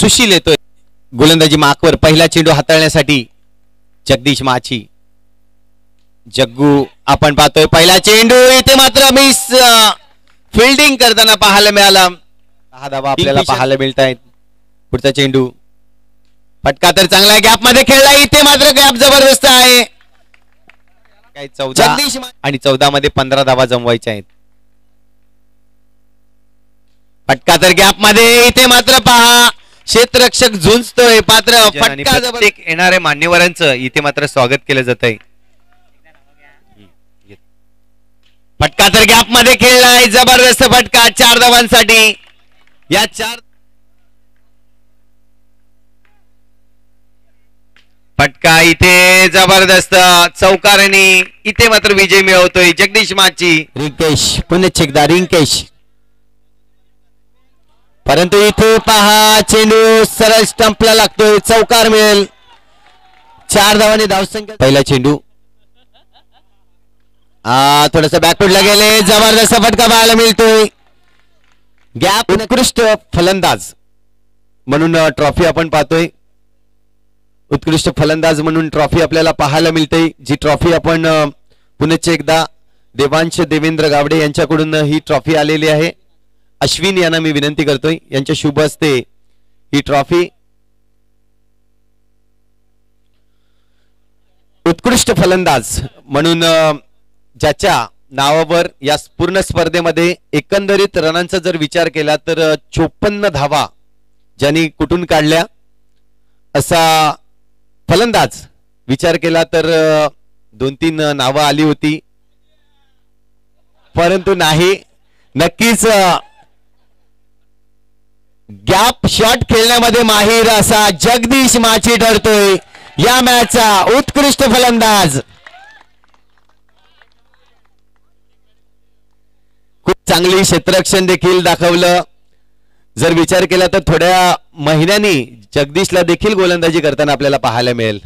सुशील येतोय गोलंदाजी मार्कवर पहिला चेंडू हाताळण्यासाठी जगदीश माची. जग्गू आपण पाहतोय पहिला चेंडू इथे मात्र मिस फिल्डिंग करताना पाहायला मिळाला. 6 धावा आपल्याला पाहायला मिळत आहेत. पुढचा चेंडू फटका तर चांगला गॅप मध्ये खेळला. इथे मात्र गॅप जबरदस्त आहे. काही 14 आणि 14 मध्ये 15 धावा जमवायच्या आहेत. फटका तर गॅप मध्ये. इथे मात्र पहा क्षेत्ररक्षक झुंजतोय. पात्र फटका जबरदस्त. येणाऱ्या मान्यवरांचं इथे मात्र स्वागत केलं जात आहे. फटका तर गॅप मध्ये खेळलाय. जबरदस्त फटका 4 धावांसाठी. या 4 फटका इथे जबरदस्त चौकाराने इथे मात्र विजय मिळवतोय जगदीश माची. रिंकेश पुन्हा एकदा रिंकेश. परंतु इथे पहा चेंडू सरळ स्टंपला लागतोय. चौकार मिळेल. 4 धावांनी धावसंख्या. पहिला चेंडू थोडस बॅकफुटला गेले. जबरदस्त फटका पाहायला मिळतोय. गॅप उत्कृष्ट फलंदाज म्हणून ट्रॉफी आपण पाहतोय. उत्कृष्ट फलंदाज म्हणून ट्रॉफी आपल्याला पाहायला मिळते. जी ट्रॉफी आपण पुन्हा एकदा देवांश देवेंद्र गावडे यांच्याकडून ही ट्रॉफी आलेली आहे. अश्विन यांना मी विनंती करतोय यांच्या शुभ हस्ते ही ट्रॉफी. उत्कृष्ट फलंदाज म्हणून ज्याच्या नावावर या पूर्ण स्पर्धेमध्ये एकंदरीत रनांचा जर विचार केला तर 54 धावा ज्यांनी कुठून काढल्या असा फलंदाज विचार केला तर 2-3 नावं आली होती. परंतु नाही. नक्कीच गॅप शॉट खेळण्यामध्ये माहीर असा जगदीश माची ठरतोय या मॅचचा उत्कृष्ट फलंदाज. खूप चांगली क्षेत्ररक्षण देखील दाखवलं. जर विचार केला तर थोड्या महिन्यांनी जगदीशला देखील गोलंदाजी करताना आपल्याला पाहायला मिळेल.